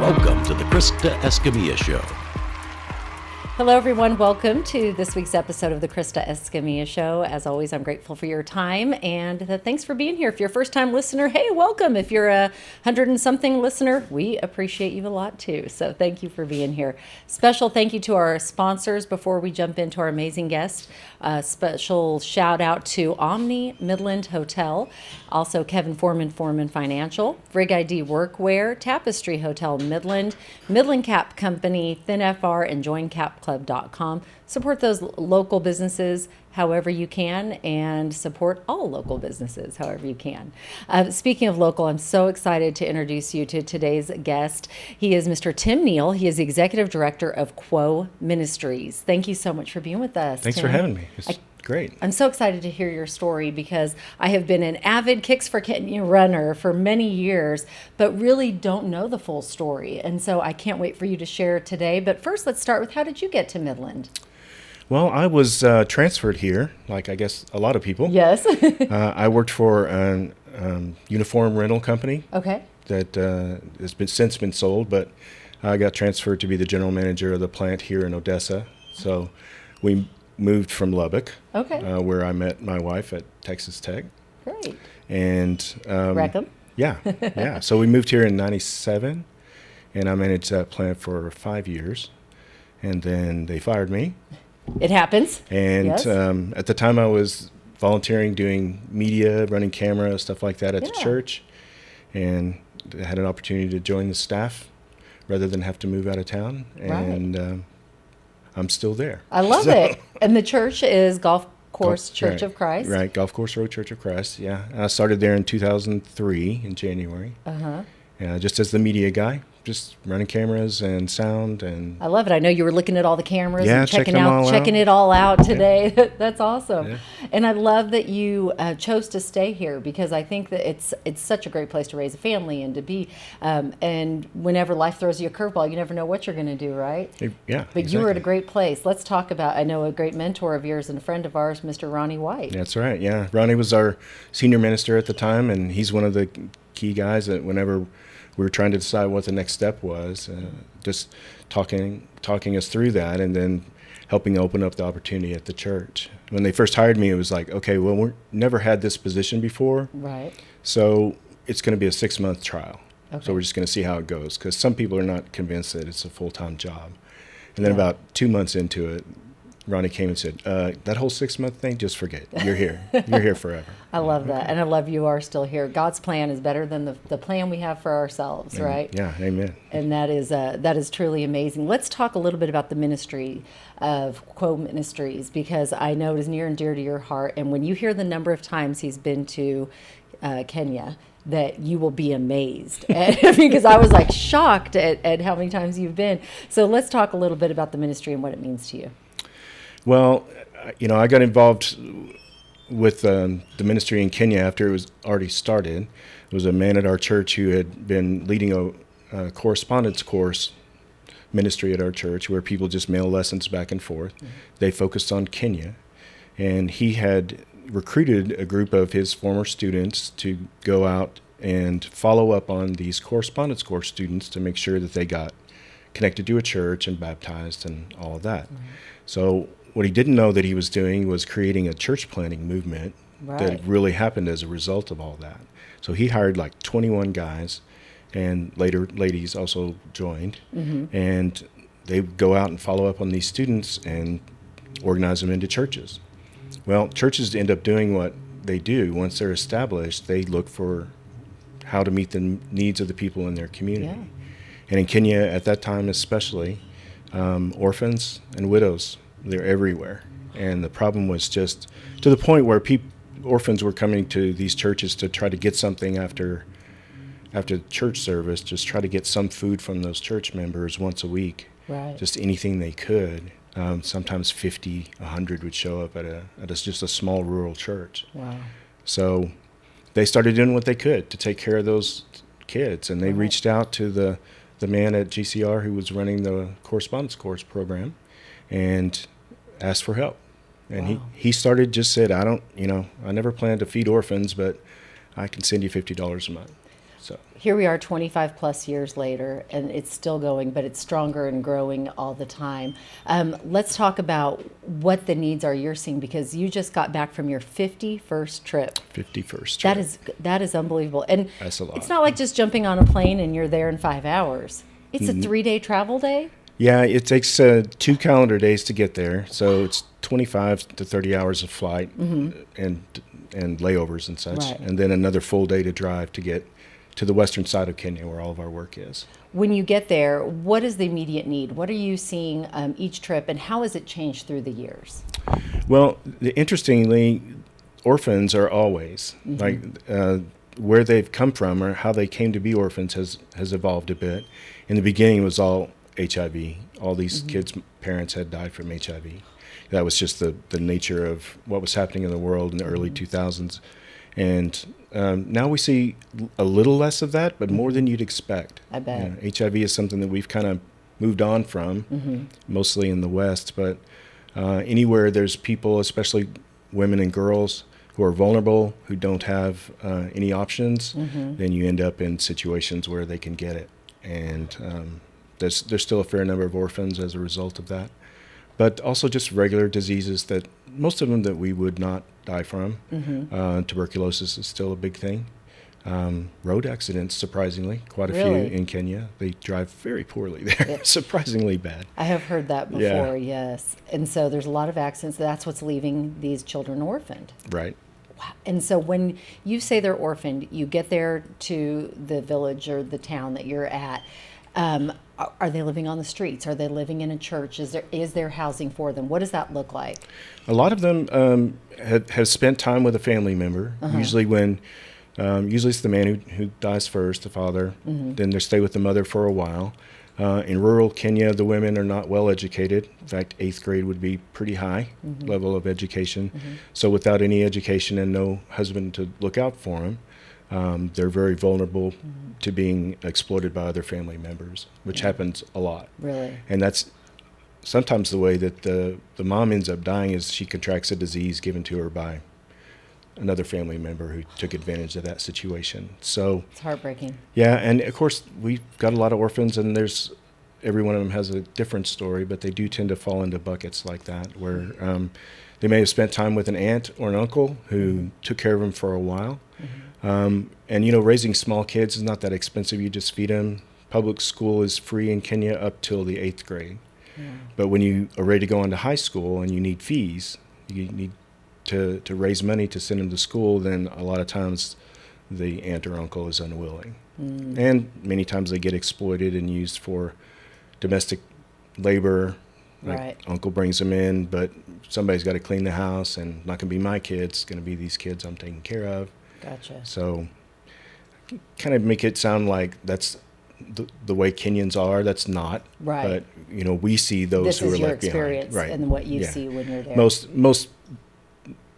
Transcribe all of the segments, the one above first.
Welcome to the Krista Escamilla Show. Hello, everyone. Welcome to this week's episode of the Krista Escamilla Show. As always, I'm grateful for your time and thanks for being here. If you're a first-time listener, hey, welcome. If you're a 100-and-something listener, we appreciate you a lot too. So thank you for being here. Special thank you to our sponsors before we jump into our amazing guest. Special shout out to Omni Midland Hotel, also Kevin Foreman Financial, Rig ID Workwear, Tapestry Hotel Midland, Midland Cap Company, ThinFR, and JoinCapClub.com. Support those local businesses however you can, and support all local businesses however you can. Speaking of local, I'm so excited to introduce you to today's guest. He is Mr. Tim Neale. He is the Executive Director of KWO Ministries. Thank you so much for being with us, Thanks Tim. for having me. It's great. I'm so excited to hear your story because I have been an avid Kicks for Kenya runner for many years, but really don't know the full story. And so I can't wait for you to share today. But first, let's start with, how did you get to Midland? Well, I was transferred here, like I guess a lot of people. Yes. I worked for a uniform rental company. Okay. That has since been sold, but I got transferred to be the general manager of the plant here in Odessa. So we moved from Lubbock, Okay. Where I met my wife at Texas Tech. Great. And Wreckham. Yeah, yeah. So we moved here in '97, and I managed that plant for 5 years, and then they fired me. It happens. And Yes. At the time, I was volunteering, doing media, running camera, stuff like that at the church, and I had an opportunity to join the staff rather than have to move out of town. And I'm still there. I love it. And the church is Golf Course Church of Christ. Right, Golf Course Road Church of Christ, yeah. I started there in 2003, in January, just as the media guy. Just running cameras and sound, and I love it. I know you were looking at all the cameras and checking it all out today. Yeah. That's awesome. Yeah. And I love that you chose to stay here because I think that it's such a great place to raise a family and to be. And whenever life throws you a curveball, you never know what you're going to do, right? Yeah. But you were at a great place. Let's talk about, I know a great mentor of yours and a friend of ours, Mr. Ronnie White. That's right. Yeah, Ronnie was our senior minister at the time, and he's one of the key guys that whenever we were trying to decide what the next step was, just talking us through that, and then helping open up the opportunity at the church. When they first hired me, it was like, okay, well, we've never had this position before, Right. so it's going to be a 6-month trial. Okay. So we're just going to see how it goes, because some people are not convinced that it's a full-time job. And then about 2 months into it, Ronnie came and said, that whole 6-month thing, just forget it. You're here. You're here forever. I love that. And I love you are still here. God's plan is better than the plan we have for ourselves, right? Yeah, amen. And that is truly amazing. Let's talk a little bit about the ministry of KWO Ministries, because I know it is near and dear to your heart. And when you hear the number of times he's been to Kenya, that you will be amazed because I was like shocked at how many times you've been. So let's talk a little bit about the ministry and what it means to you. Well, I got involved with the ministry in Kenya after it was already started. There was a man at our church who had been leading a correspondence course ministry at our church where people just mail lessons back and forth. Mm-hmm. They focused on Kenya, and he had recruited a group of his former students to go out and follow up on these correspondence course students to make sure that they got connected to a church and baptized and all of that. Mm-hmm. So what he didn't know that he was doing was creating a church planting movement that really happened as a result of all that. So he hired like 21 guys, and later ladies also joined, and they would go out and follow up on these students and organize them into churches. Well, churches end up doing what they do. Once they're established, they look for how to meet the needs of the people in their community. Yeah. And in Kenya at that time especially, orphans and widows, they're everywhere. And the problem was just to the point where orphans were coming to these churches to try to get something after church service, just try to get some food from those church members once a week. Right. Just anything they could. Sometimes 50, 100 would show up at just a small rural church. Wow. So they started doing what they could to take care of those kids, and they reached out to the man at GCR who was running the correspondence course program and asked for help. And he said, I never planned to feed orphans, but I can send you $50 a month. So here we are 25 plus years later, and it's still going, but it's stronger and growing all the time. Let's talk about what the needs are you're seeing, because you just got back from your 51st trip. 51st trip. That is unbelievable. And That's a lot. It's not like just jumping on a plane and you're there in 5 hours. It's a 3-day travel day. Yeah, it takes 2 calendar days to get there. So it's 25 to 30 hours of flight and layovers and such. Right. And then another full day to drive to get to the western side of Kenya where all of our work is. When you get there, what is the immediate need? What are you seeing each trip, and how has it changed through the years? Well, interestingly, orphans are always like where they've come from or how they came to be orphans has evolved a bit. In the beginning, it was all HIV. All these kids' parents had died from HIV. That was just the nature of what was happening in the world in the early 2000s. And now we see a little less of that, but more than you'd expect. I bet. HIV is something that we've kind of moved on from, mostly in the West. But anywhere there's people, especially women and girls, who are vulnerable, who don't have any options, then you end up in situations where they can get it. And there's still a fair number of orphans as a result of that. But also just regular diseases that most of them that we would not die from. Tuberculosis is still a big thing. Road accidents, surprisingly, quite a few in Kenya. They drive very poorly there, surprisingly bad. I have heard that before, yes. And so there's a lot of accidents. That's what's leaving these children orphaned. Right. Wow. And so when you say they're orphaned, you get there to the village or the town that you're at. Are they living on the streets? Are they living in a church? Is there housing for them? What does that look like? A lot of them have spent time with a family member. Usually it's the man who dies first, the father. Then they stay with the mother for a while. In rural Kenya, the women are not well educated. In fact, 8th grade would be pretty high level of education. So without any education and no husband to look out for them, they're very vulnerable to being exploited by other family members, which happens a lot. Really? And that's sometimes the way that the mom ends up dying is she contracts a disease given to her by another family member who took advantage of that situation. So it's heartbreaking. Yeah, and of course we've got a lot of orphans, and every one of them has a different story, but they do tend to fall into buckets like that where they may have spent time with an aunt or an uncle who took care of them for a while. And raising small kids is not that expensive. You just feed them. Public school is free in Kenya up till the 8th grade. But when you are ready to go on to high school and you need fees, you need to raise money to send them to school, then a lot of times the aunt or uncle is unwilling. And many times they get exploited and used for domestic labor. Like uncle brings them in, but somebody's got to clean the house, and not going to be my kids, it's going to be these kids I'm taking care of. Gotcha. So kind of make it sound like that's the way Kenyans are. That's not. Right. But, we see those who are left behind. This is your experience and what you see when you're there. Most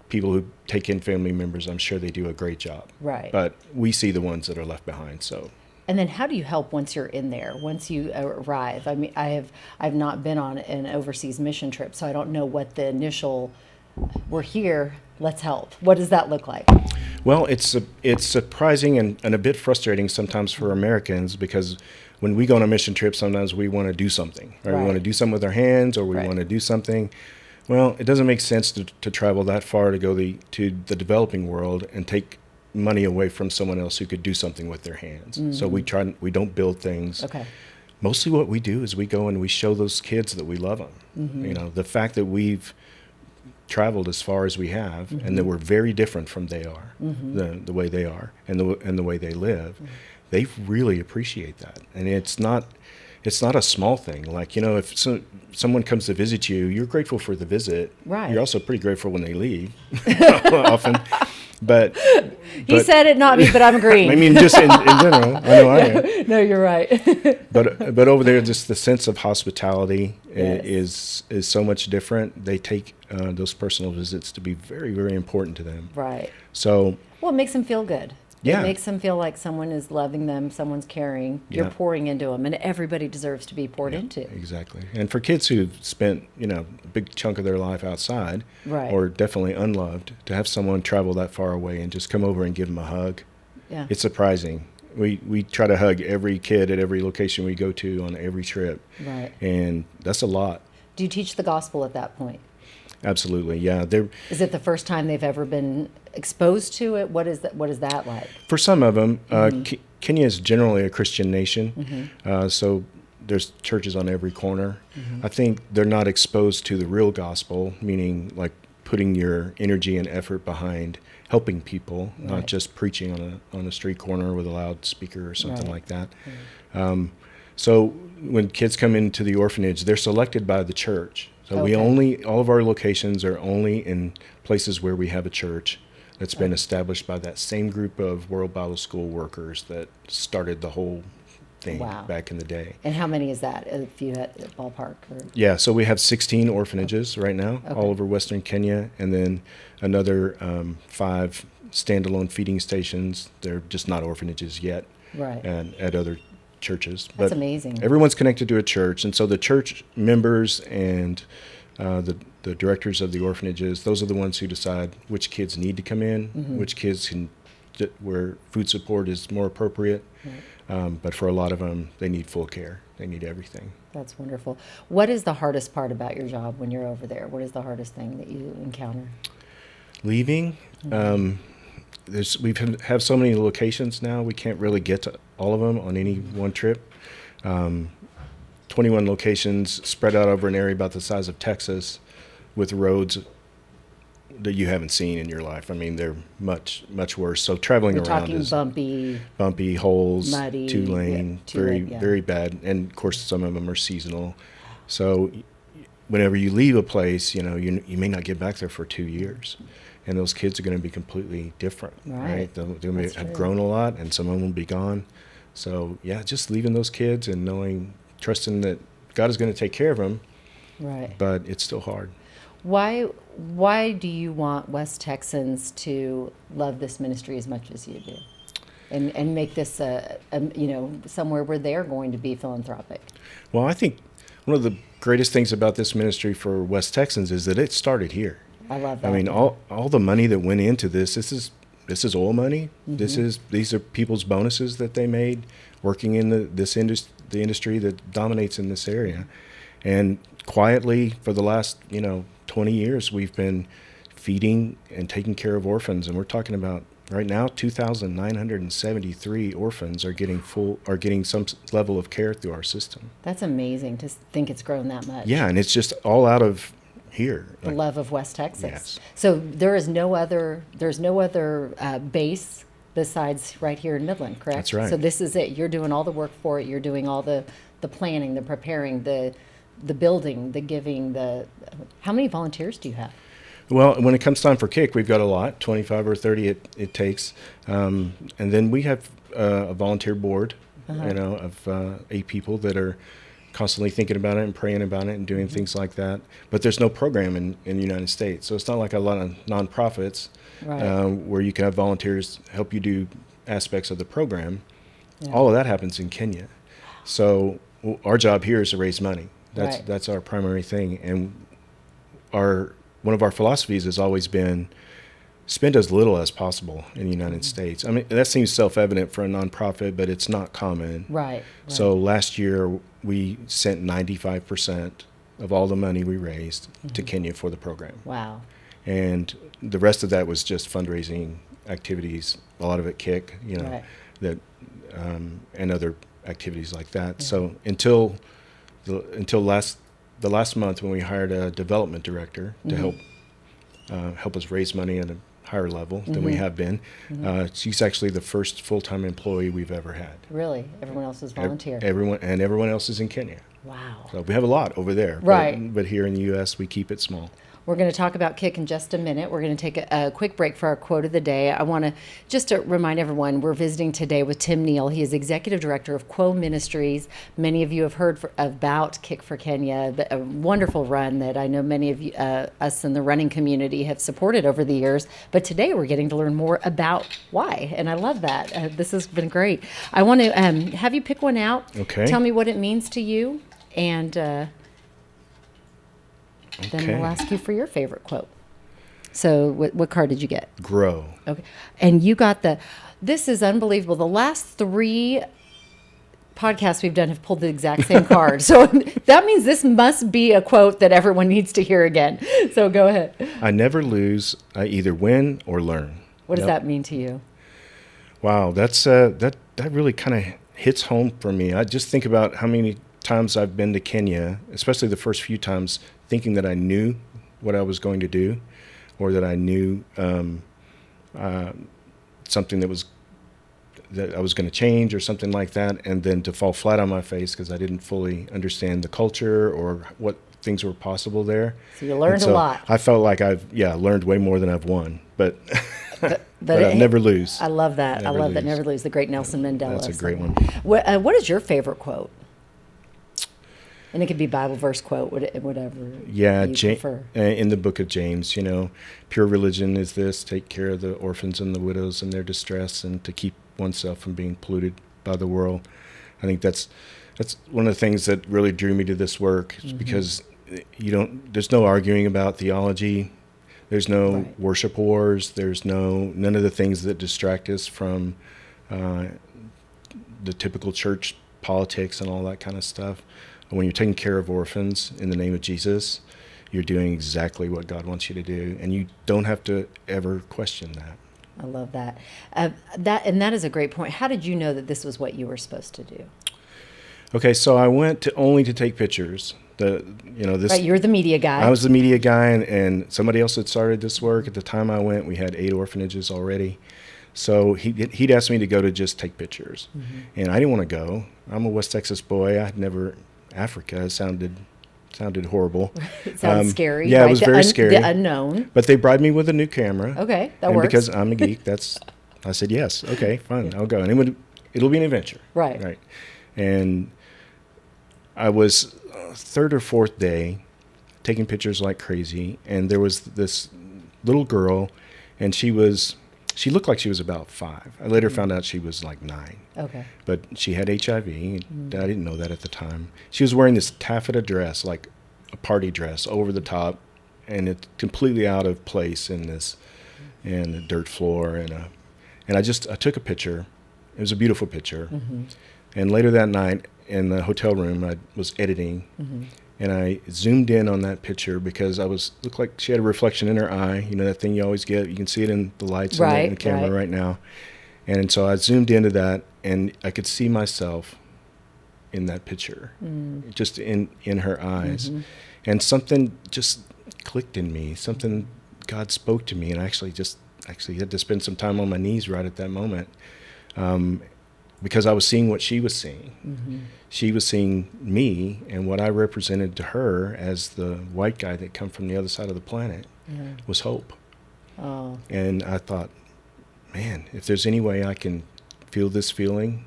people who take in family members, I'm sure they do a great job. Right. But we see the ones that are left behind, so. And then how do you help once you're in there, once you arrive? I mean, I've not been on an overseas mission trip, so I don't know what the initial, we're here, let's help. What does that look like? Well, it's surprising and a bit frustrating sometimes for Americans, because when we go on a mission trip, sometimes we want to do something. Right? We want to do something with our hands, or we want to do something. Well, it doesn't make sense to travel that far to go to the developing world and take money away from someone else who could do something with their hands. So we don't build things. Okay. Mostly what we do is we go and we show those kids that we love them. The fact that we've traveled as far as we have, and that we're very different from they are, the way they are, and the way they live, they really appreciate that. And it's not a small thing. Like, if someone comes to visit you, you're grateful for the visit. Right. You're also pretty grateful when they leave, often. But he said it, not me, but I'm agreeing. I mean, just in general, I know I am. No, you're right. But over there, just the sense of hospitality is so much different. They take those personal visits to be very, very important to them. Right. So. Well, it makes them feel good. Yeah. It makes them feel like someone is loving them, someone's caring. You're pouring into them, and everybody deserves to be poured into. Exactly. And for kids who've spent, a big chunk of their life outside, or definitely unloved, to have someone travel that far away and just come over and give them a hug, it's surprising We try to hug every kid at every location we go to on every trip. Right. And that's a lot. Do you teach the gospel at that point? Absolutely, yeah. Is it the first time they've ever been exposed to it? What is that like? For some of them, Kenya is generally a Christian nation, so there's churches on every corner. I think they're not exposed to the real gospel, meaning like putting your energy and effort behind helping people, not just preaching on a street corner with a loudspeaker or something like that. So when kids come into the orphanage, they're selected by the church. So all of our locations are only in places where we have a church that's been established by that same group of World Bible School workers that started the whole thing back in the day. And how many is that, if you had a ballpark? Yeah, so we have 16 orphanages right now, all over Western Kenya, and then another 5 standalone feeding stations. They're just not orphanages yet, and at other churches. That's amazing. Everyone's connected to a church, and so the church members and the directors of the orphanages, those are the ones who decide which kids need to come in, which kids where food support is more appropriate. But for a lot of them, they need full care. They need everything. That's wonderful. What is the hardest part about your job when you're over there? What is the hardest thing that you encounter? Leaving. We have so many locations now, we can't really get to all of them on any one trip. 21 locations spread out over an area about the size of Texas with roads that you haven't seen in your life. I mean, they're much, much worse. So traveling around is bumpy holes, muddy, 2-lane, very bad. And of course, some of them are seasonal. So whenever you leave a place, you may not get back there for 2 years. And those kids are going to be completely different, right? They'll have grown a lot, and some of them will be gone. So, yeah, just leaving those kids and trusting that God is going to take care of them. Right. But it's still hard. Why do you want West Texans to love this ministry as much as you do, and make this somewhere where they're going to be philanthropic? Well, I think one of the greatest things about this ministry for West Texans is that it started here. I love that. I mean, all the money that went into this is oil money. These are people's bonuses that they made working in the industry that dominates in this area. And quietly for the last 20 years we've been feeding and taking care of orphans, and we're talking about right now 2,973 orphans are getting some level of care through our system. That's amazing to think it's grown that much. Yeah, and it's just all out of here. The love of West Texas. Yes. So there's no other base besides right here in Midland, correct? That's right. So this is it. You're doing all the work for it. You're doing all the planning, the preparing, the building, the giving. How many volunteers do you have? Well, when it comes time for KIC, we've got a lot, 25 or 30 it takes. And then we have a volunteer board, of 8 people that are constantly thinking about it and praying about it and doing things like that. But there's no program in the United States. So it's not like a lot of nonprofits where you can have volunteers help you do aspects of the program. Yeah. All of that happens in Kenya. So our job here is to raise money. That's our primary thing. And one of our philosophies has always been spend as little as possible in the United States. I mean, that seems self-evident for a nonprofit, but it's not common. Right. So last year we sent 95% of all the money we raised to Kenya for the program. Wow. And the rest of that was just fundraising activities, a lot of it KIC, and other activities like that. Yeah. So until the last month when we hired a development director to help us raise money at a higher level than we have been. She's actually the first full-time employee we've ever had. Really? Everyone else is volunteer? Everyone else is in Kenya. Wow. So we have a lot over there. Right. But here in the U.S., we keep it small. We're going to talk about KIC in just a minute. We're going to take a quick break for our quote of the day. I want to just to remind everyone, we're visiting today with Tim Neale. He is Executive Director of KWO Ministries. Many of you have heard about KIC for Kenya, a wonderful run that I know many of you, us in the running community have supported over the years. But today we're getting to learn more about why, and I love that. This has been great. I want to have you pick one out. Okay. Tell me what it means to you, and then we'll ask you for your favorite quote. So what card did you get? Grow. Okay. And you got this is unbelievable. The last 3 podcasts we've done have pulled the exact same card. So that means this must be a quote that everyone needs to hear again. So go ahead. I never lose. I either win or learn. What does that mean to you? Wow, that's that really kind of hits home for me. I just think about how many times I've been to Kenya, especially the first few times, thinking that I knew what I was going to do, or that I knew something that I was going to change or something like that, and then to fall flat on my face because I didn't fully understand the culture or what things were possible there. So you learned a lot. I felt like I've learned way more than I've won, but I never lose. I love that. I love that. Never lose. The great Nelson Mandela. That's a great one. What is your favorite quote? And it could be Bible verse quote, whatever. Yeah, you prefer. In the book of James, pure religion is this: take care of the orphans and the widows in their distress, and to keep oneself from being polluted by the world. I think that's one of the things that really drew me to this work, because there's no arguing about theology. There's no worship wars. There's none of the things that distract us from the typical church politics and all that kind of stuff. When you're taking care of orphans in the name of Jesus, you're doing exactly what God wants you to do, and you don't have to ever question that. I love that. That is a great point. How did you know that this was what you were supposed to do? Okay, so I went only to take pictures. Right, you're the media guy. I was the media guy, and somebody else had started this work. At the time I went, we had 8 orphanages already. So he'd asked me to go to just take pictures, and I didn't want to go. I'm a West Texas boy. I'd never Africa sounded horrible. It sounds scary. Yeah, right? It was very scary. The unknown. But they bribed me with a new camera. Okay, that works. Because I'm a geek, I said yes. Okay, fine, I'll go, and it'll be an adventure. Right. And I was 3rd or 4th day taking pictures like crazy, and there was this little girl, and she looked like she was about 5. I later found out she was like 9. Okay. But she had HIV. I didn't know that at the time. She was wearing this taffeta dress, like a party dress, over the top, and it's completely out of place in the dirt floor. And I took a picture. It was a beautiful picture. And later that night in the hotel room, I was editing, and I zoomed in on that picture because looked like she had a reflection in her eye. That thing you always get. You can see it in the lights in the camera right now. And so I zoomed into that, and I could see myself in that picture, just in her eyes. And something just clicked in me. Something, God spoke to me, and I actually had to spend some time on my knees right at that moment, because I was seeing what she was seeing. She was seeing me and what I represented to her as the white guy that come from the other side of the planet was hope. Oh. And I thought, man, if there's any way I can feel this feeling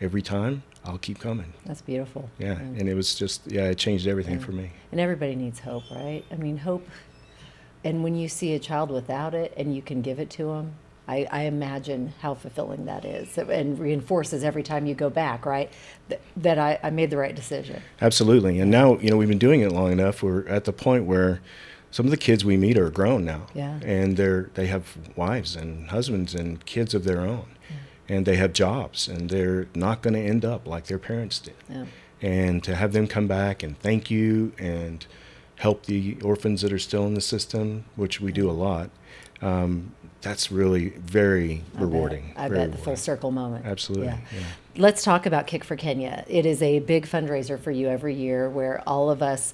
every time, I'll keep coming. That's beautiful. Yeah. And it was just, it changed everything for me. And everybody needs hope, right? I mean, hope. And when you see a child without it and you can give it to them, I imagine how fulfilling that is, and reinforces every time you go back, right? That I made the right decision. Absolutely. And now, we've been doing it long enough. We're at the point where some of the kids we meet are grown now. Yeah. And they have wives and husbands and kids of their own. Yeah. And they have jobs, and they're not going to end up like their parents did. Yeah. And to have them come back and thank you and help the orphans that are still in the system, which we do a lot, that's really very rewarding. I bet the full circle moment. Absolutely. Yeah. Let's talk about Kick for Kenya. It is a big fundraiser for you every year, where all of us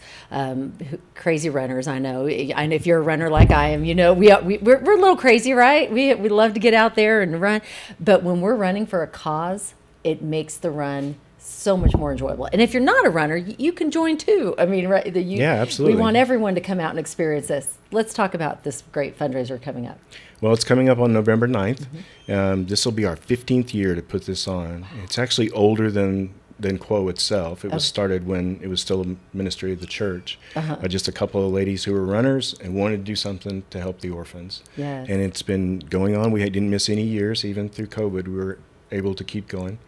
crazy runners, I know if you're a runner like I am, we're a little crazy, right? We love to get out there and run, but when we're running for a cause, it makes the run so much more enjoyable. And if you're not a runner, you can join too. I mean, right? Absolutely. We want everyone to come out and experience this. Let's talk about this great fundraiser coming up. Well, it's coming up on November 9th. This will be our 15th year to put this on. Wow. It's actually older than KWO itself. It was started when it was still a ministry of the church by just a couple of ladies who were runners and wanted to do something to help the orphans. Yes. And it's been going on. We didn't miss any years. Even through COVID, we were able to keep going.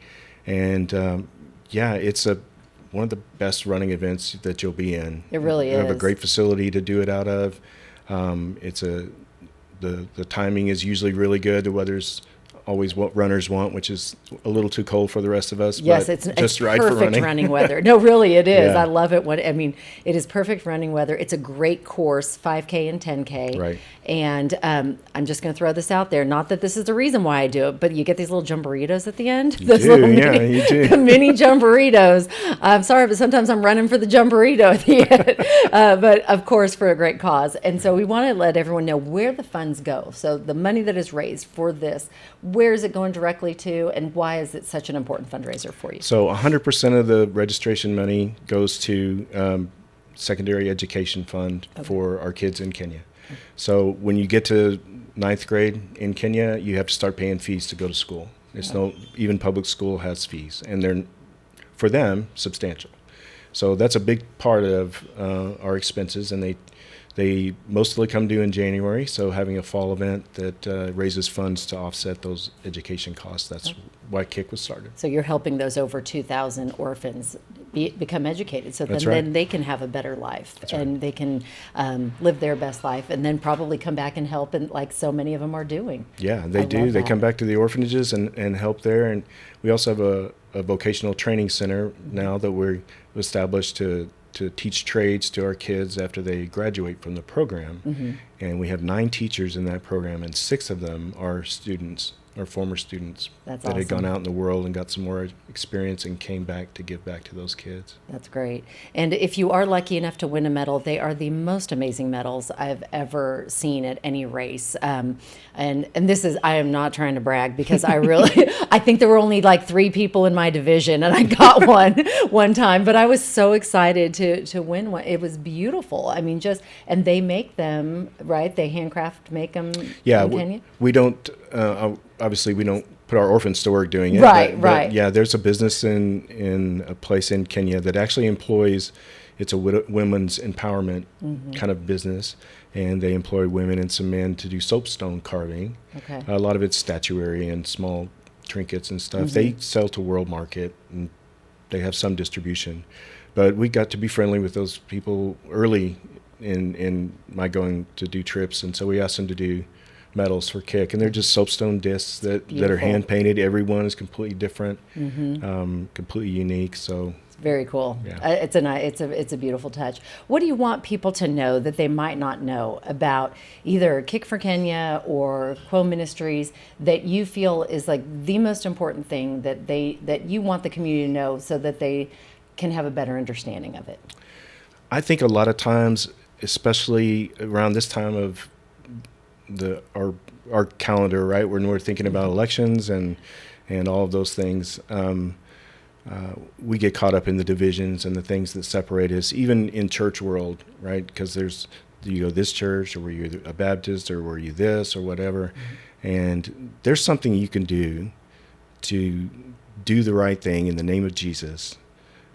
And it's one of the best running events that you'll be in. It really is. We have a great facility to do it out of. The timing is usually really good. The weather's always what runners want, which is a little too cold for the rest of us. Yes, but it's right perfect for running weather. No, really, it is. Yeah. I love it. It is perfect running weather. It's a great course, 5K and 10K. Right. And I'm just going to throw this out there. Not that this is the reason why I do it, but you get these little jumburitos at the end. You do, you do. Mini jumburitos. I'm sorry, but sometimes I'm running for the jumburito at the end. But of course, for a great cause. And so we want to let everyone know where the funds go. So the money that is raised for this, where is it going directly to, and why is it such an important fundraiser for you? So 100% of the registration money goes to secondary education fund for our kids in Kenya. So when you get to 9th grade in Kenya, you have to start paying fees to go to school. Even public school has fees, and they're, for them, substantial. So that's a big part of our expenses, and they mostly come due in January, so having a fall event that raises funds to offset those education costs, that's why KIC was started. So you're helping those over 2,000 orphans become educated, so That's then, right. then they can have a better life, That's and right. they can live their best life, and then probably come back and help, and like so many of them are doing. Yeah, they I do. love They that. come back to the orphanages and help there. And we also have a vocational training center now that we're established to teach trades to our kids after they graduate from the program. Mm-hmm. And we have 9 teachers in that program, and 6 of them are students or former students That's that had awesome. gone out in the world and got some more experience and came back to give back to those kids. That's great. And if you are lucky enough to win a medal, they are the most amazing medals I've ever seen at any race. And this is, I am not trying to brag, because I really, I think there were only like 3 people in my division, and I got one time, but I was so excited to win one. It was beautiful. I mean, and they make them, right? They handcraft make them in Kenya? We don't, obviously we don't put our orphans to work doing it. Right, but right. yeah, there's a business in a place in Kenya that actually employs, it's a women's empowerment kind of business, and they employ women and some men to do soapstone carving. Okay. A lot of it's statuary and small trinkets and stuff. They sell to world market, and they have some distribution. But we got to be friendly with those people early in my going to do trips, and so we asked them to do medals for KIC, and they're just soapstone discs that are Beautiful. hand painted. Every one is completely different, completely unique. So Very cool. Yeah. It's a beautiful touch. What do you want people to know that they might not know about either KIC for Kenya or KWO Ministries that you feel is like the most important thing that you want the community to know so that they can have a better understanding of it? I think a lot of times, especially around this time of our calendar, right, when we're thinking about elections and all of those things, we get caught up in the divisions and the things that separate us, even in church world, right? Because you go this church, or were you a Baptist, or were you this, or whatever. And there's something you can do to do the right thing in the name of Jesus,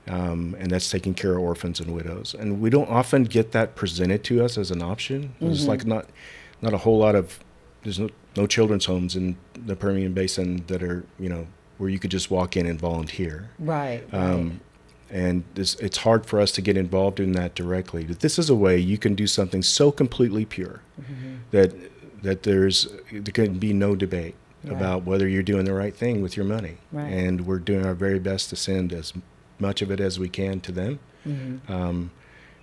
and that's taking care of orphans and widows. And we don't often get that presented to us as an option. There's like not a whole lot of, there's no children's homes in the Permian Basin that are, where you could just walk in and volunteer. Right. And it's hard for us to get involved in that directly. But this is a way you can do something so completely pure that there can be no debate about whether you're doing the right thing with your money. Right. And we're doing our very best to send as much of it as we can to them.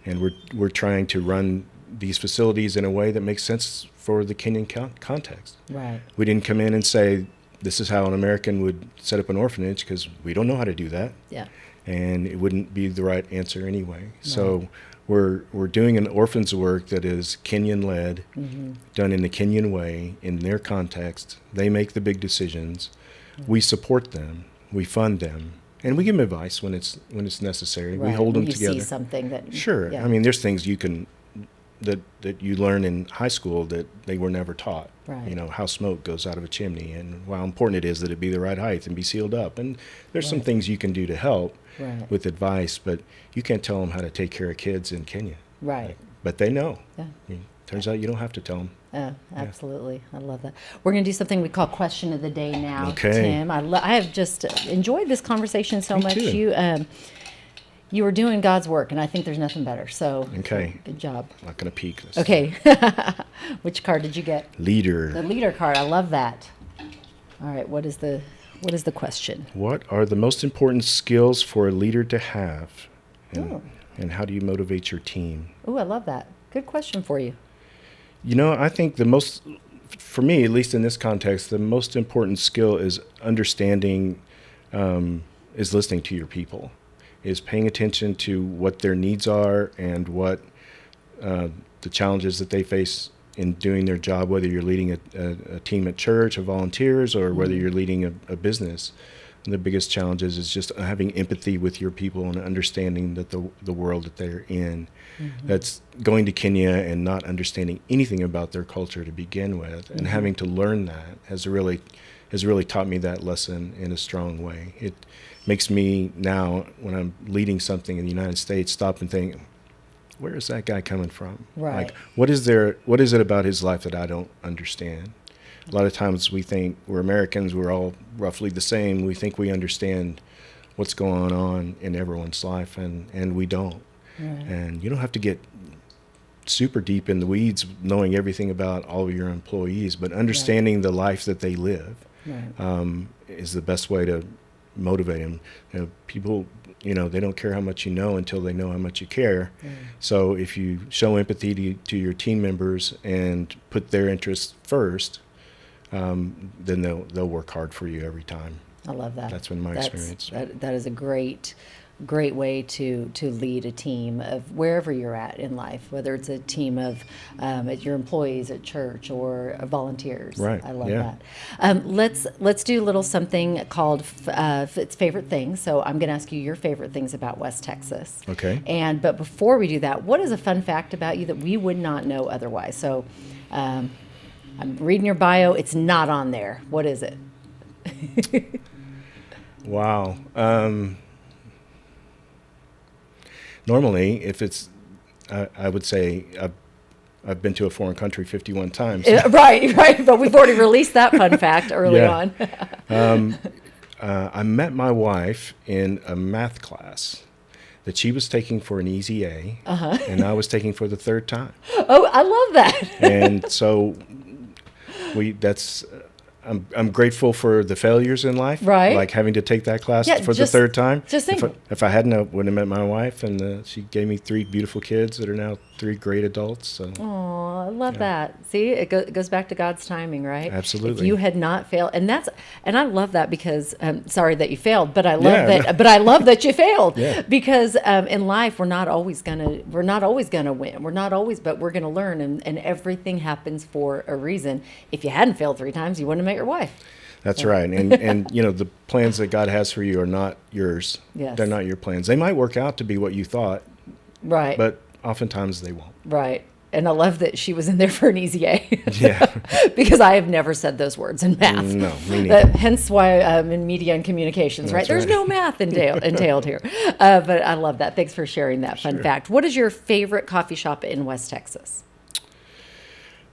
And we're trying to run these facilities in a way that makes sense for the Kenyan context. Right. We didn't come in and say, this is how an American would set up an orphanage, because we don't know how to do that. Yeah. And it wouldn't be the right answer anyway. So we're doing an orphans work that is Kenyan-led, done in the Kenyan way, in their context. They make the big decisions. We support them. We fund them. And we give them advice when it's necessary. Right. We hold them you together. see something that... Sure. Yeah. I mean, there's things you can... that you learn in high school that they were never taught. Right. How smoke goes out of a chimney, and how important it is that it be the right height and be sealed up. And there's some things you can do to help with advice, but you can't tell them how to take care of kids in Kenya. Right. But they know. Yeah. Turns out you don't have to tell them. Absolutely. I love that. We're going to do something we call Question of the Day now, Okay. Tim. I have just enjoyed this conversation so Me much. too. You were doing God's work, and I think there's nothing better. So, Okay. good job. I'm not going to peek this. Okay. Which card did you get? Leader. The leader card. I love that. All right. What is the question? What are the most important skills for a leader to have? Oh. And how do you motivate your team? Oh, I love that. Good question for you. I think for me, at least in this context, the most important skill is understanding, is listening to your people, is paying attention to what their needs are and what the challenges that they face in doing their job, whether you're leading a team at church of volunteers or whether you're leading a business. And the biggest challenges is just having empathy with your people and understanding that the world that they're in. That's going to Kenya and not understanding anything about their culture to begin with, and having to learn that has really taught me that lesson in a strong way. It makes me now, when I'm leading something in the United States, stop and think, where is that guy coming from? Right. Like, what is it about his life that I don't understand? A lot of times we think we're Americans, we're all roughly the same. We think we understand what's going on in everyone's life, and we don't. Right. And you don't have to get super deep in the weeds knowing everything about all of your employees, but understanding the life that they live is the best way to motivate them. People, they don't care how much you know until they know how much you care. So if you show empathy to your team members and put their interests first, then they'll work hard for you every time. I love that. That's been my experience. That is a great way to lead a team of wherever you're at in life, whether it's a team of your employees at church or volunteers. Right. I love that. Let's do a little something called it's favorite things. So I'm going to ask you your favorite things about West Texas. Okay. But before we do that, what is a fun fact about you that we would not know otherwise? So I'm reading your bio. It's not on there. What is it? Wow. Normally, if it's, I would say I've been to a foreign country 51 times. Right. But we've already released that fun fact early on. I met my wife in a math class that she was taking for an easy A, and I was taking for the third time. Oh, I love that. And so I'm grateful for the failures in life, right? Like having to take that class for the third time. Just think, if I hadn't, I wouldn't have met my wife, and she gave me 3 beautiful kids that are now 3 great adults. So. Oh, I love that. See, it goes back to God's timing, right? Absolutely. If you had not failed, and I love that because sorry that you failed, but I love that. But I love that you failed because in life we're not always gonna win. But we're gonna learn, and everything happens for a reason. If you hadn't failed 3 times, you wouldn't have met your wife. That's right. And the plans that God has for you are not yours. Yes. They're not your plans. They might work out to be what you thought. Right. But oftentimes they won't. Right. And I love that she was in there for an easy A. Yeah. Because I have never said those words in math. No, me neither. Hence why I'm in media and communications, right? There's no math entailed here. But I love that. Thanks for sharing that fun fact. What is your favorite coffee shop in West Texas?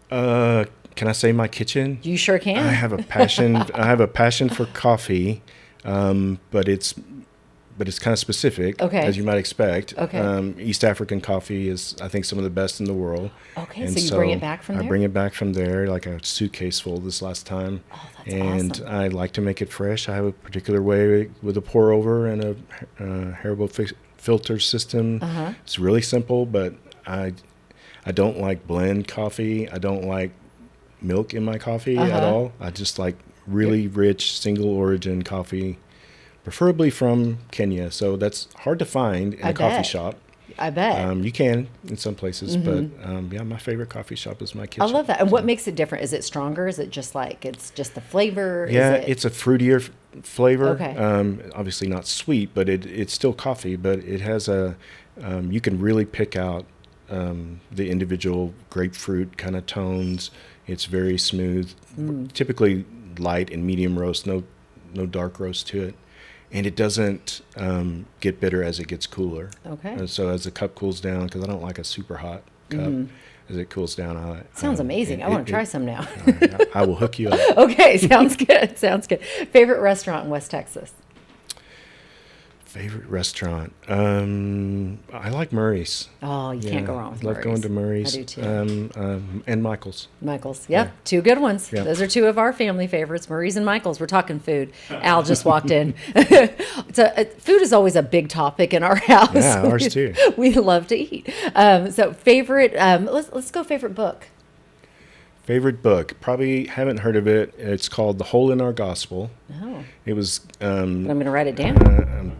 Can I say my kitchen? You sure can. I have a passion for coffee, but it's kind of specific, as you might expect. Okay. East African coffee is, I think, some of the best in the world. Okay, and so you bring it back from there? I bring it back from there, like a suitcase full this last time. Oh, that's and awesome. I like to make it fresh. I have a particular way with a pour over and a Haribo filter system. It's really simple, but I don't like blend coffee. I don't like milk in my coffee at all. I just like really rich single origin coffee, preferably from Kenya. So that's hard to find in a coffee shop. I bet. You can in some places, but my favorite coffee shop is my kitchen. I love that. And what makes it different? Is it stronger? Is it just the flavor? Yeah, it's a fruitier flavor. Okay. Obviously not sweet, but it's still coffee, but it has you can really pick out the individual grapefruit kind of tones. It's very smooth, typically light and medium roast, no dark roast to it. And it doesn't get bitter as it gets cooler. Okay. And so as the cup cools down, because I don't like a super hot cup, as it cools down. Sounds amazing. I want to try some now. I will hook you up. Okay, sounds good. Favorite restaurant in West Texas? Favorite restaurant? I like Murray's. Oh, you can't go wrong with Love Murray's. going to Murray's. I do too. And Michael's. Michael's. Yep. Two good ones. Yep. Those are two of our family favorites, Murray's and Michael's. We're talking food. Al just walked in. Food is always a big topic in our house. Yeah, ours too. We love to eat. So favorite, let's go favorite book. Favorite book? Probably haven't heard of it. It's called The Hole in Our Gospel. Oh. It was. But I'm going to write it down.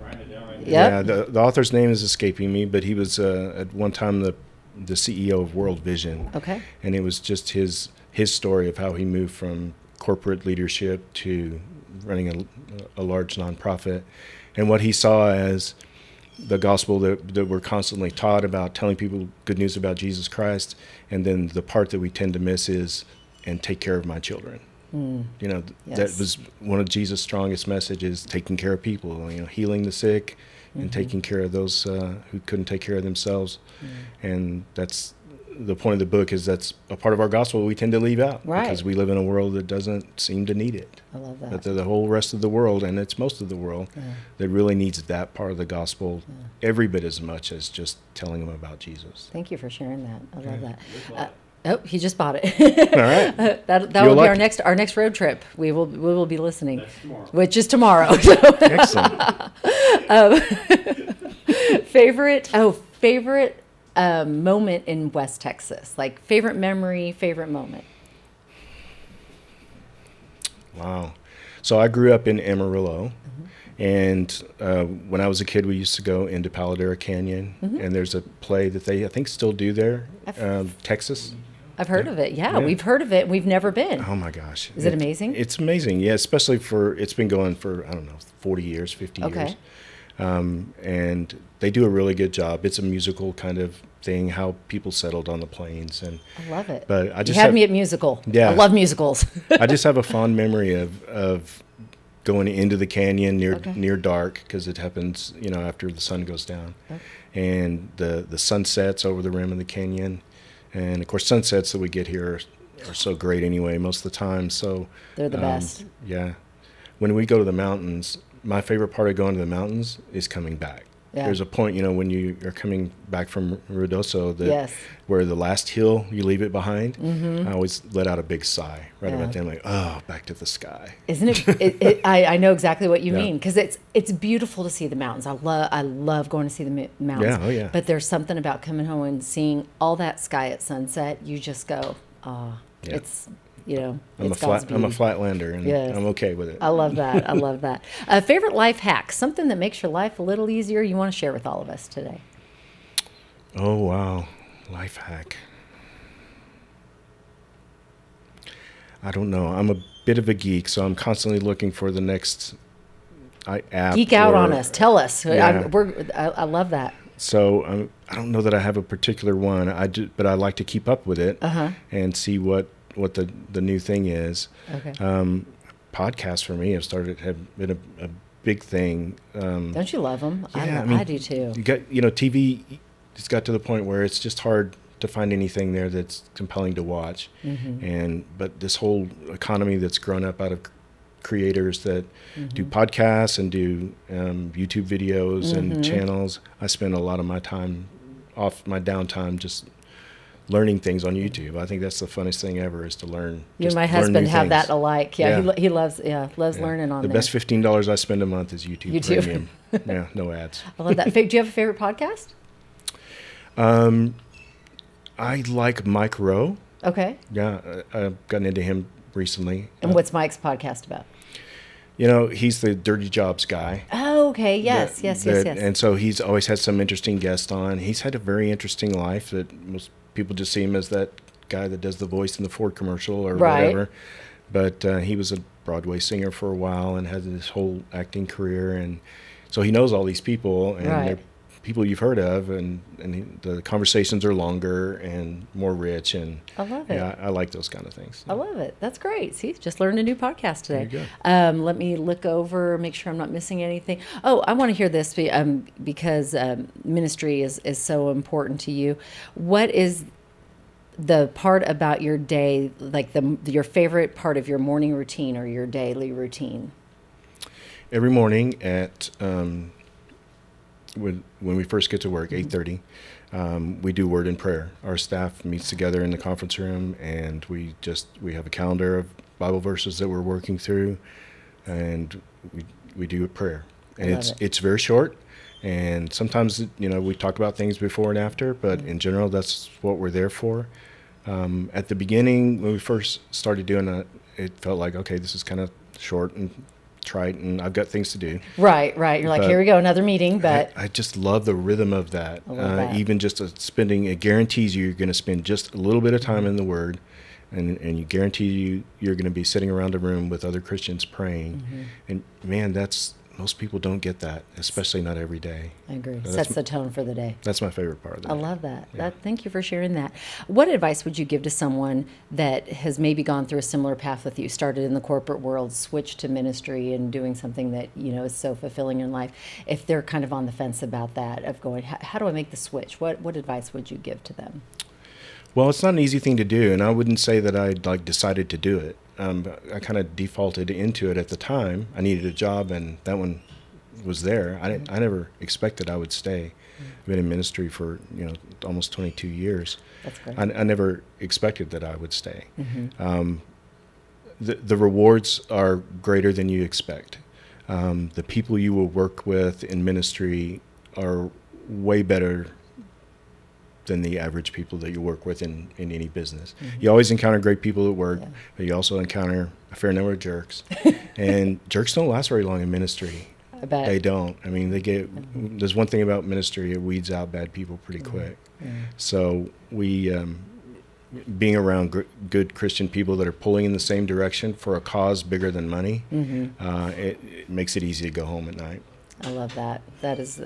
Yeah, the author's name is escaping me, but he was at one time the CEO of World Vision. Okay. And it was just his story of how he moved from corporate leadership to running a large nonprofit, and what he saw as the gospel that we're constantly taught about, telling people good news about Jesus Christ, and then the part that we tend to miss is, and take care of my children. Yes. That was one of Jesus' strongest messages, taking care of people, healing the sick and taking care of those who couldn't take care of themselves. And that's the point of the book, is that's a part of our gospel we tend to leave out, right, because we live in a world that doesn't seem to need it. I love that. But the whole rest of the world, and it's most of the world, that really needs that part of the gospel every bit as much as just telling them about Jesus. Thank you for sharing that. I love that. Oh, he just bought it. All right. that will be our next road trip. We will be listening. That's tomorrow. Which is tomorrow. Excellent. Favorite moment in West Texas, like favorite memory, favorite moment. Wow. So I grew up in Amarillo, and when I was a kid, we used to go into Paladera Canyon, and there's a play that they, I think, still do there, Texas. I've heard of it. Yeah, we've heard of it. We've never been. Oh my gosh. Is it amazing? It's amazing. Yeah, especially it's been going for, 40 years, 50 years. And they do a really good job. It's a musical kind of thing, how people settled on the plains. And I love it. But I just you had me at musical. Yeah. I love musicals. I just have a fond memory of going into the canyon near dark, because it happens, after the sun goes down. Okay. And the sunsets over the rim of the canyon. And of course, sunsets that we get here are so great anyway, most of the time. So they're the best. Yeah. When we go to the mountains, my favorite part of going to the mountains is coming back. Yeah. There's a point, when you are coming back from Ruidoso, where the last hill, you leave it behind. I always let out a big sigh right about then, like, oh, back to the sky. Isn't it? I know exactly what you mean, because it's beautiful to see the mountains. I love going to see the mountains. Yeah, oh yeah. But there's something about coming home and seeing all that sky at sunset. You just go, it's. I'm a flatlander, and I'm okay with it. I love that. I love that. Favorite life hack, something that makes your life a little easier, you want to share with all of us today? Oh, wow. Life hack. I don't know. I'm a bit of a geek, so I'm constantly looking for the next app. Geek out on us. Tell us. Yeah. I love that. So I don't know that I have a particular one. But I like to keep up with it and see what the new thing is. Okay. Podcasts for me have been a big thing. Don't you love them? Yeah, I do too. You got TV. It's got to the point where it's just hard to find anything there that's compelling to watch. But this whole economy that's grown up out of creators that do podcasts and do YouTube videos and channels. I spend a lot of my time off my downtime just learning things on YouTube. I think that's the funnest thing ever, is to learn. You and my husband have that alike. Yeah, he loves learning on the there. best $15 I spend a month is YouTube Premium. Yeah, no ads. I love that. Do you have a favorite podcast? I like Mike Rowe. Okay. Yeah, I've gotten into him recently. And what's Mike's podcast about? He's the Dirty Jobs guy. Oh, okay. Yes. And so he's always had some interesting guests on. He's had a very interesting life that most people just see him as that guy that does the voice in the Ford commercial or whatever. But he was a Broadway singer for a while and had this whole acting career. And so he knows all these people, and they're people you've heard of, and the conversations are longer and more rich. And I love it. Yeah, I like those kind of things. I love it. That's great. See, just learned a new podcast today. There you go. Let me look over, make sure I'm not missing anything. Oh, I want to hear this because ministry is so important to you. What is the part about your day, like your favorite part of your morning routine or your daily routine? Every morning at when we first get to work, 8:30, we do word and prayer. Our staff meets together in the conference room, and we have a calendar of Bible verses that we're working through, and we do a prayer. And it's very short, and sometimes we talk about things before and after, but in general, that's what we're there for. At the beginning, when we first started doing that, it felt like, okay, this is kind of short and trite, and I've got things to do. Right. You're like, here we go, another meeting. But I just love the rhythm of that. Even just spending, it guarantees you're going to spend just a little bit of time in the Word, and you guarantee you're going to be sitting around a room with other Christians praying. And man, most people don't get that, especially not every day. I agree. Sets the tone for the day. That's my favorite part of the day. I love that. Yeah. Thank you for sharing that. What advice would you give to someone that has maybe gone through a similar path with you, started in the corporate world, switched to ministry and doing something that, is so fulfilling in life? If they're kind of on the fence about that, of going, how do I make the switch? What advice would you give to them? Well, it's not an easy thing to do, and I wouldn't say that I decided to do it. I kind of defaulted into it at the time. I needed a job, and that one was there. I never expected I would stay. I've been in ministry for almost 22 years. That's great. I never expected that I would stay. The rewards are greater than you expect. The people you will work with in ministry are way better than the average people that you work with in any business. You always encounter great people at work, but you also encounter a fair number of jerks. And jerks don't last very long in ministry. I bet. They don't. I mean, there's one thing about ministry, it weeds out bad people pretty quick. So we, being around good Christian people that are pulling in the same direction for a cause bigger than money, it makes it easy to go home at night. I love that. That's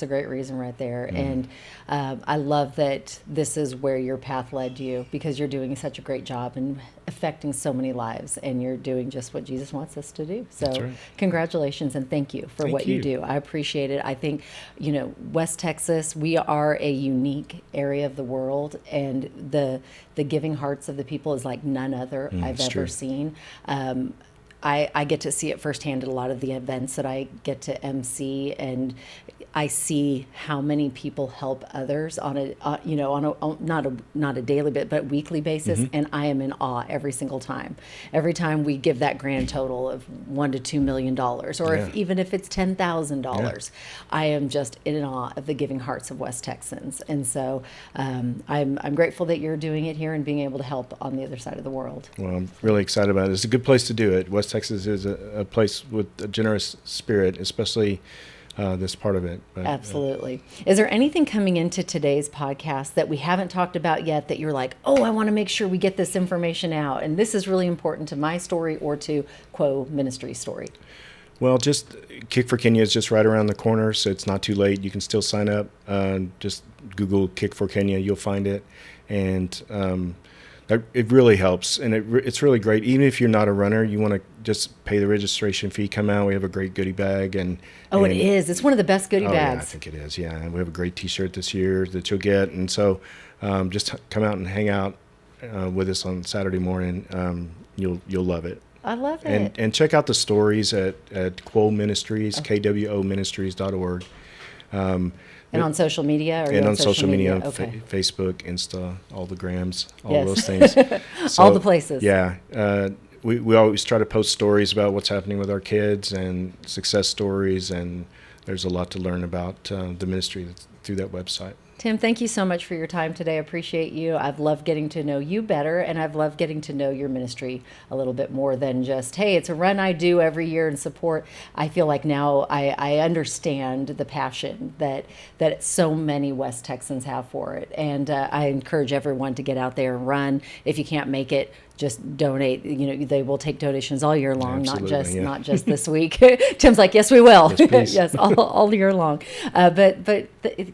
a great reason right there. And I love that this is where your path led you, because you're doing such a great job and affecting so many lives, and you're doing just what Jesus wants us to do. So That's right. Congratulations and thank you for what you do. I appreciate it. I think, West Texas, we are a unique area of the world, and the giving hearts of the people is like none other I've ever seen. I get to see it firsthand at a lot of the events that I get to MC, and I see how many people help others on not a daily but weekly basis, and I am in awe every single time. Every time we give that grand total of $1 to $2 million, or even if it's $10,000, I am just in awe of the giving hearts of West Texans, and so I'm grateful that you're doing it here and being able to help on the other side of the world. Well, I'm really excited about it. It's a good place to do it. West Texas is a place with a generous spirit, especially this part of it. But, absolutely. Is there anything coming into today's podcast that we haven't talked about yet that you're like, oh, I want to make sure we get this information out, and this is really important to my story or to KWO Ministries' story? Well, just Kick for Kenya is just right around the corner, so it's not too late. You can still sign up. Just Google Kick for Kenya, you'll find it. And it really helps, and it's really great. Even if you're not a runner, you want to just pay the registration fee, come out. We have a great goodie bag. It is. It's one of the best goodie bags. Yeah, I think it is, yeah. And we have a great T-shirt this year that you'll get. And so just come out and hang out with us on Saturday morning. You'll love it. I love it. And check out the stories at KWO Ministries, KWOministries.org. And on social media? And on social media, okay. Facebook, Insta, all the grams, all those things. So, all the places. Yeah. We always try to post stories about what's happening with our kids and success stories, and there's a lot to learn about the ministry through that website. Tim, thank you so much for your time today. I appreciate you. I've loved getting to know you better, and I've loved getting to know your ministry a little bit more than just, hey, it's a run I do every year and support. I feel like now I understand the passion that so many West Texans have for it. And I encourage everyone to get out there and run. If you can't make it, just donate. They will take donations all year long, not just this week. Tim's like, yes, we will. Yes, all year long. But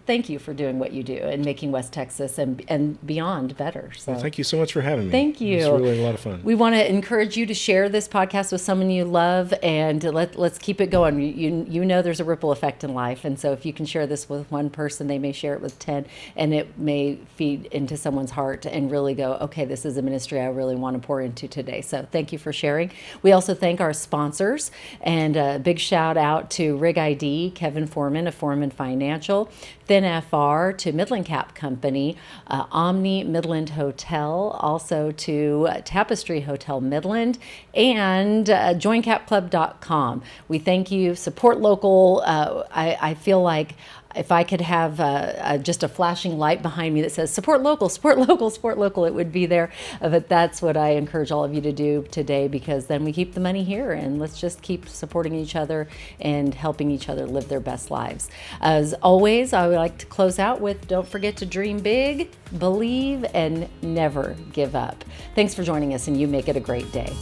thank you for doing what you do and making West Texas and beyond better. So well, thank you so much for having me. Thank you. It's really a lot of fun. We want to encourage you to share this podcast with someone you love, and let's keep it going. You know there's a ripple effect in life, and so if you can share this with one person, they may share it with 10, and it may feed into someone's heart and really go, okay, this is a ministry I really want want to pour into today. So thank you for sharing. We also thank our sponsors, and a big shout out to Rig ID, Kevin Foreman of Foreman Financial, ThinFR, to Midland Cap Company, Omni Midland Hotel, also to Tapestry Hotel Midland, and joincapclub.com. We thank you. Support local. I feel like if I could have just a flashing light behind me that says support local, support local, support local, it would be there. But that's what I encourage all of you to do today, because then we keep the money here, and let's just keep supporting each other and helping each other live their best lives. As always, I would like to close out with don't forget to dream big, believe, and never give up. Thanks for joining us, and you make it a great day.